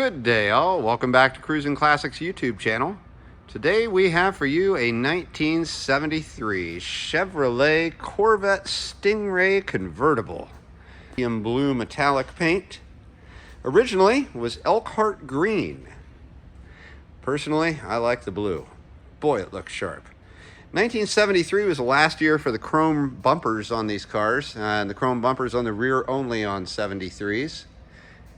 Good day all, welcome back to Cruisin Classics YouTube channel. Today we have for you a 1973 Chevrolet Corvette Stingray Convertible. In blue metallic paint. Originally was Elkhart green. Personally, I like the blue. Boy, it looks sharp. 1973 was the last year for the chrome bumpers on these cars, and the chrome bumpers on the rear only on 73s.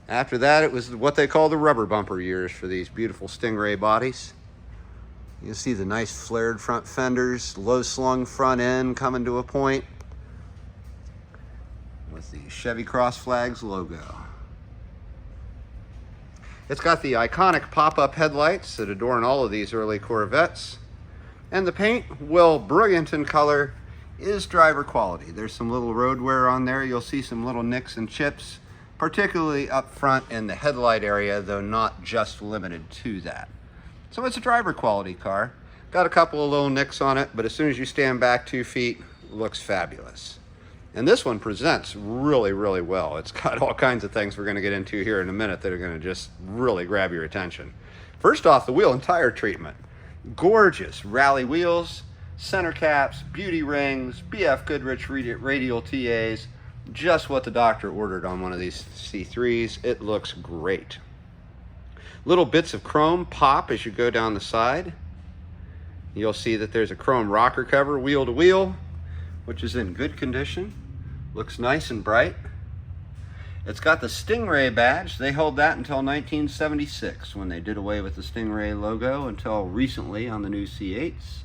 After that, it was what they call the rubber bumper years for these beautiful Stingray bodies. You see the nice flared front fenders, low slung front end coming to a point with the Chevy Cross Flags logo. It's got the iconic pop-up headlights that adorn all of these early Corvettes. And the paint, well, brilliant in color, is driver quality. There's some little road wear on there. You'll see some little nicks and chips, particularly up front in the headlight area, though not just limited to that. So it's a driver quality car. Got a couple of little nicks on it, but as soon as you stand back 2 feet, looks fabulous. And this one presents really, really well. It's got all kinds of things we're going to get into here in a minute that are going to just really grab your attention. First off, the wheel and tire treatment. Gorgeous rally wheels, center caps, beauty rings, BF Goodrich radial TAs. Just what the doctor ordered on one of these C3s. It looks great. Little bits of chrome pop as you go down the side. You'll see that there's a chrome rocker cover wheel to wheel, which is in good condition. Looks nice and bright. It's got the Stingray badge. They held that until 1976 when they did away with the Stingray logo until recently on the new C8s.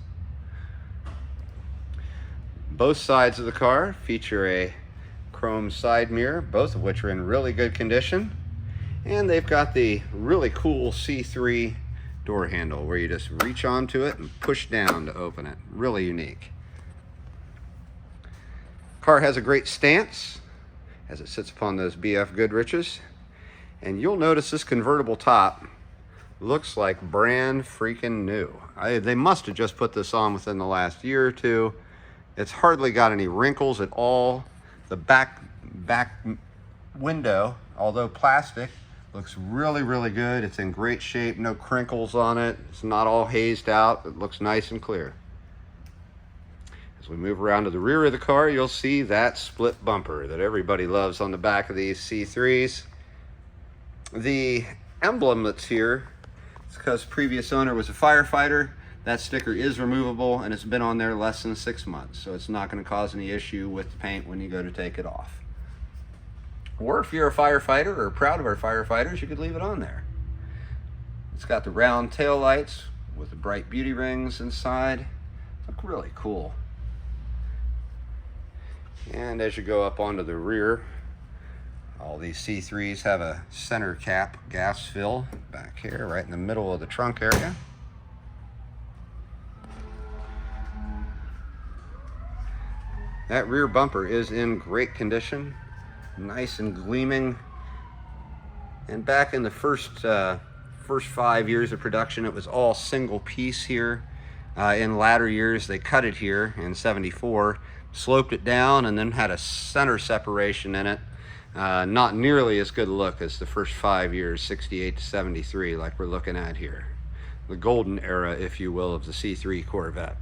Both sides of the car feature a chrome side mirror, both of which are in really good condition. And they've got the really cool C3 door handle where you just reach onto it and push down to open it. Really unique. Car has a great stance as it sits upon those BF Goodriches. And you'll notice this convertible top looks like brand freaking new. They must have just put this on within the last year or two. It's hardly got any wrinkles at all. The back window, although plastic, looks really, really good. It's in great shape, no crinkles on it. It's not all hazed out. It looks nice and clear. As we move around to the rear of the car, you'll see that split bumper that everybody loves on the back of these C3s. The emblem that's here, it's because previous owner was a firefighter. That sticker is removable and it's been on there less than 6 months, so it's not going to cause any issue with the paint when you go to take it off. Or if you're a firefighter or proud of our firefighters, you could leave it on there. It's got the round tail lights with the bright beauty rings inside. Look really cool. And as you go up onto the rear, all these C3s have a center cap gas fill back here, right in the middle of the trunk area. That rear bumper is in great condition, nice and gleaming. And back in the first 5 years of production, it was all single piece here. In latter years, they cut it here in 74, sloped it down, and then had a center separation in it. Not nearly as good a look as the first 5 years, 68 to 73, like we're looking at here. The golden era, if you will, of the C3 Corvette.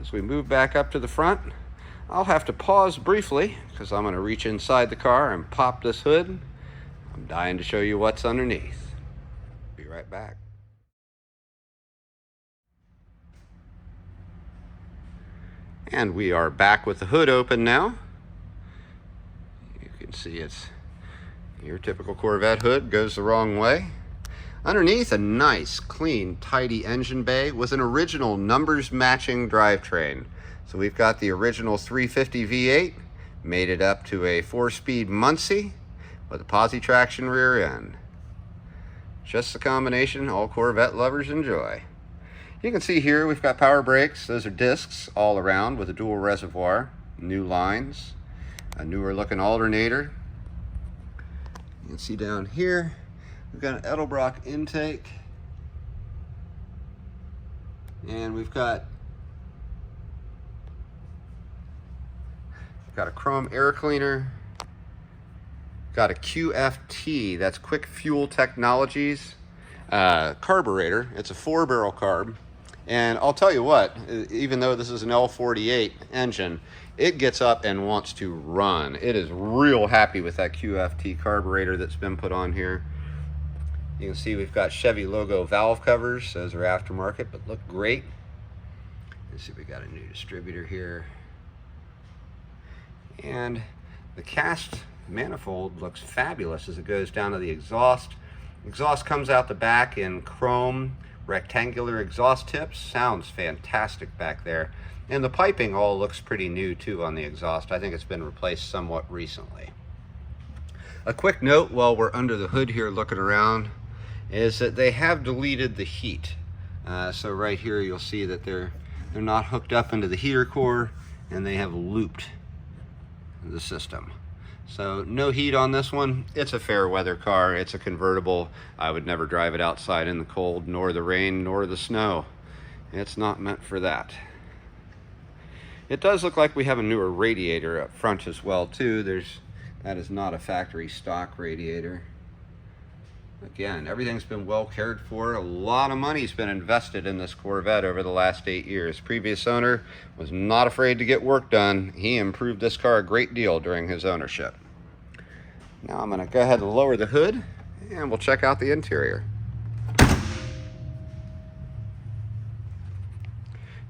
As we move back up to the front, I'll have to pause briefly because I'm going to reach inside the car and pop this hood. I'm dying to show you what's underneath. Be right back. And we are back with the hood open now. You can see it's your typical Corvette hood, goes the wrong way. Underneath, a nice, clean, tidy engine bay with an original numbers matching drivetrain. So we've got the original 350 V8, made it up to a 4-speed Muncie with a posi traction rear end. Just the combination all Corvette lovers enjoy. You can see here we've got power brakes. Those are discs all around with a dual reservoir, new lines, a newer looking alternator. You can see down here we've got an Edelbrock intake, and we've got a chrome air cleaner, Got a QFT, that's Quick Fuel Technologies carburetor. It's a 4-barrel carb. And I'll tell you what, even though this is an L48 engine, it gets up and wants to run. It is real happy with that QFT carburetor that's been put on here. You can see we've got Chevy logo valve covers. Those are aftermarket, but look great. Let's see, we got a new distributor here. And the cast manifold looks fabulous as it goes down to the exhaust. Exhaust comes out the back in chrome rectangular exhaust tips. Sounds fantastic back there. And the piping all looks pretty new too on the exhaust. I think it's been replaced somewhat recently. A quick note while we're under the hood here looking around is that they have deleted the heat. So right here you'll see that they're not hooked up into the heater core, and they have looped the system. So no heat on this one. It's a fair weather car. It's a convertible. I would never drive it outside in the cold, nor the rain, nor the snow. It's not meant for that. It does look like we have a newer radiator up front as well too. That is not a factory stock radiator. Again, everything's been well cared for. A lot of money's been invested in this Corvette over the last 8 years. Previous owner was not afraid to get work done. He improved this car a great deal during his ownership. Now I'm going to go ahead and lower the hood, and we'll check out the interior.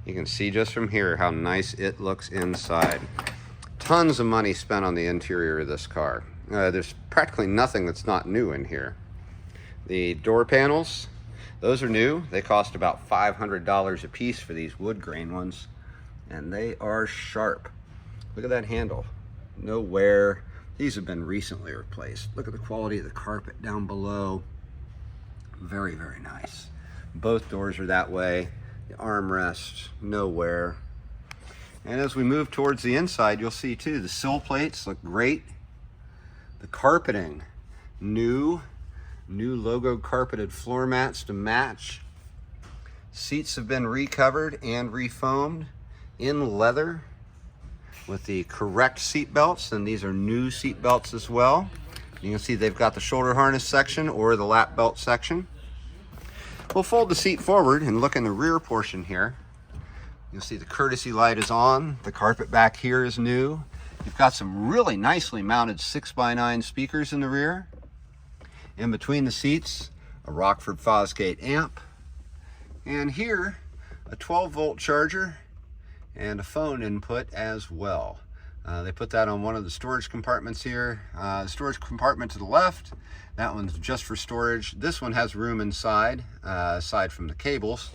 You can see just from here how nice it looks inside. Tons of money spent on the interior of this car. There's practically nothing that's not new in here. The door panels, those are new. They cost about $500 a piece for these wood grain ones, and they are sharp. Look at that handle, no wear. These have been recently replaced. Look at the quality of the carpet down below. Very, very nice. Both doors are that way. The armrests, no wear. And as we move towards the inside, you'll see too, the sill plates look great. The carpeting, new logo carpeted floor mats to match. Seats have been recovered and refoamed in leather with the correct seat belts, and these are new seat belts as well. You can see they've got the shoulder harness section or the lap belt section. We'll fold the seat forward and look in the rear portion here. You'll see the courtesy light is on. The carpet back here is new. You've got some really nicely mounted 6x9 speakers in the rear. In between the seats, a Rockford Fosgate amp. And here, a 12-volt charger and a phone input as well. They put that on one of the storage compartments here. The storage compartment to the left, that one's just for storage. This one has room inside, aside from the cables.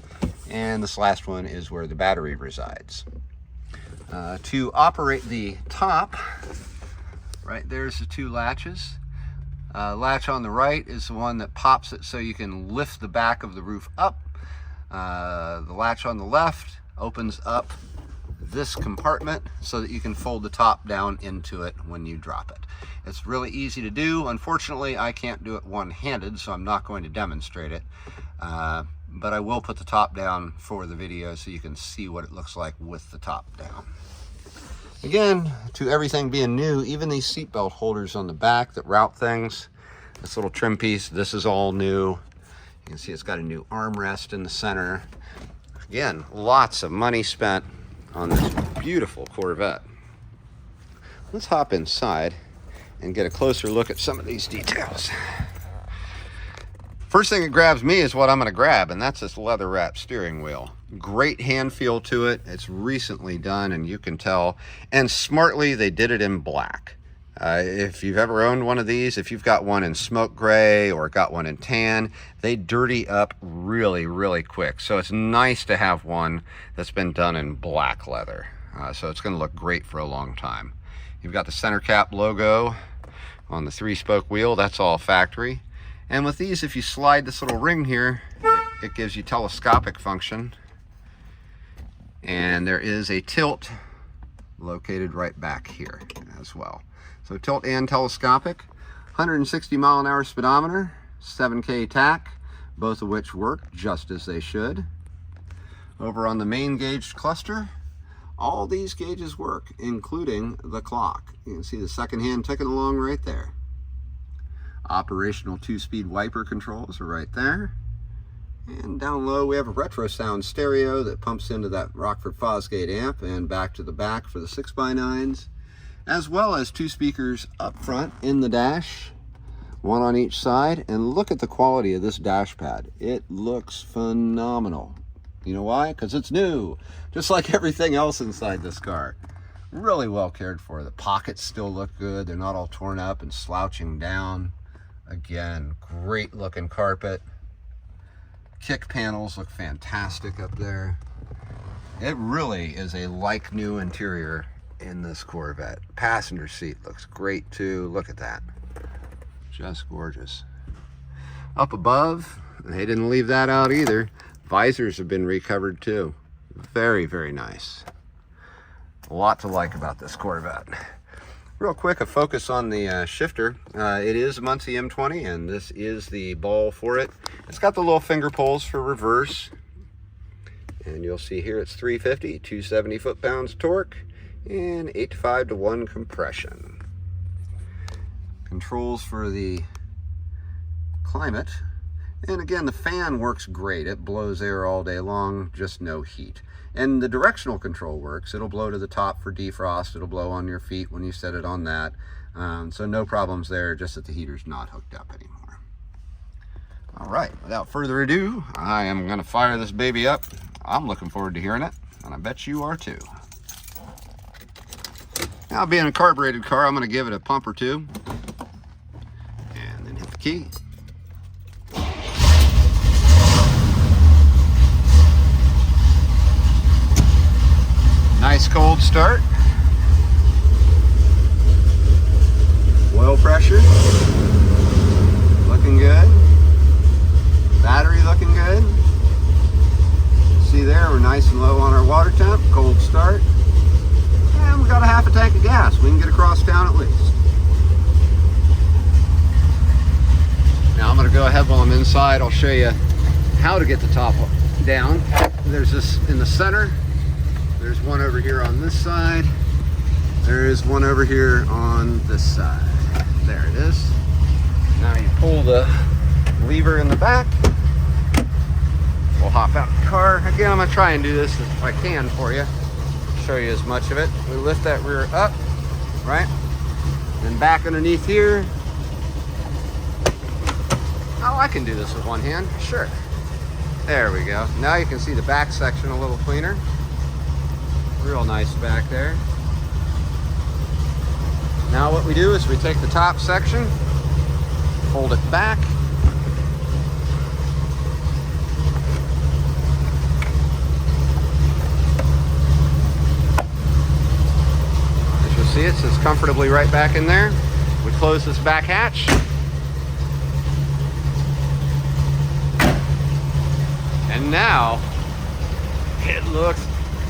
And this last one is where the battery resides. To operate the top, right there's the two latches. Latch on the right is the one that pops it so you can lift the back of the roof up. The latch on the left opens up this compartment so that you can fold the top down into it when you drop it. It's really easy to do. Unfortunately, I can't do it one-handed, so I'm not going to demonstrate it. But I will put the top down for the video so you can see what it looks like with the top down. Again, to everything being new, even these seatbelt holders on the back that route things, this little trim piece, this is all new. You can see it's got a new armrest in the center. Again, lots of money spent on this beautiful Corvette. Let's hop inside and get a closer look at some of these details. First thing that grabs me is what I'm going to grab, and that's this leather wrap steering wheel. Great hand feel to it. It's recently done, and you can tell. And smartly, they did it in black. If you've ever owned one of these, if you've got one in smoke gray or got one in tan, they dirty up really, really quick. So it's nice to have one that's been done in black leather. So it's going to look great for a long time. You've got the center cap logo on the 3-spoke wheel. That's all factory. And with these, if you slide this little ring here, it gives you telescopic function. And there is a tilt located right back here as well. So tilt and telescopic, 160 mile-an-hour speedometer, 7K tach, both of which work just as they should. Over on the main gauge cluster, all these gauges work, including the clock. You can see the second hand ticking along right there. Operational 2-speed wiper controls are right there. And down low we have a retro sound stereo that pumps into that Rockford Fosgate amp and back to the back for the 6x9s, as well as 2 speakers up front in the dash, one on each side. And look at the quality of this dash pad. It looks phenomenal. You know why? Because it's new, just like everything else inside this car. Really well cared for. The pockets still look good. They're not all torn up and slouching down. Again, great looking carpet. Kick panels look fantastic up there. It really is a like new interior in this Corvette. Passenger seat looks great too. Look at that. Just gorgeous. Up above, they didn't leave that out either. Visors have been recovered too. Very, very nice. A lot to like about this Corvette. Real quick, a focus on the shifter. It is a Muncie M20, and this is the ball for it. It's got the little finger pulls for reverse. And you'll see here it's 350, 270 foot-pounds torque, and 8.5 to 1 compression. Controls for the climate. And again, the fan works great. It blows air all day long, just no heat. And the directional control works. It'll blow to the top for defrost. It'll blow on your feet when you set it on that. So no problems there, just that the heater's not hooked up anymore. All right, without further ado, I am gonna fire this baby up. I'm looking forward to hearing it, and I bet you are too. Now, being a carbureted car, I'm gonna give it a pump or two, and then hit the key. Nice cold start. Oil pressure looking good. Battery looking good. See there, we're nice and low on our water temp. Cold start. And we've got a half a tank of gas. We can get across town at least. Now I'm going to go ahead while I'm inside. I'll show you how to get the top down. There's this in the center. There's one over here on this side. There is one over here on this side. There it is. Now you pull the lever in the back. We'll hop out the car. Again, I'm gonna try and do this if I can for you. Show you as much of it. We lift that rear up, right? Then back underneath here. Oh, I can do this with one hand, sure. There we go. Now you can see the back section a little cleaner. Real nice back there. Now what we do is we take the top section, fold it back, as you'll see, it sits comfortably right back in there. We close this back hatch. And now it looks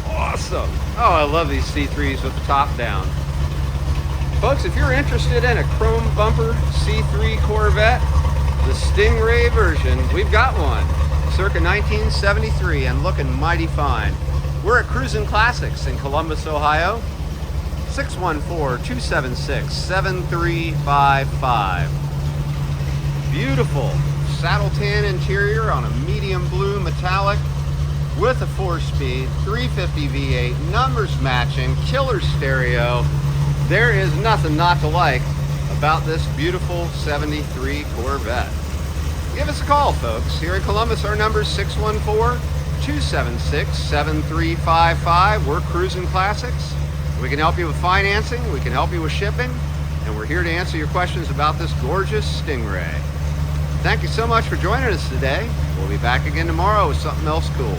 awesome. Oh, I love these C3s with the top down. Folks, if you're interested in a chrome bumper C3 Corvette, the Stingray version, we've got one. Circa 1973 and looking mighty fine. We're at Cruisin Classics in Columbus, Ohio. 614-276-7355. Beautiful saddle tan interior on a medium blue metallic with a 4-speed, 350 V8, numbers matching, killer stereo. There is nothing not to like about this beautiful 73 Corvette. Give us a call, folks. Here in Columbus, our number is 614-276-7355. We're Cruisin Classics. We can help you with financing, we can help you with shipping, and we're here to answer your questions about this gorgeous Stingray. Thank you so much for joining us today. We'll be back again tomorrow with something else cool.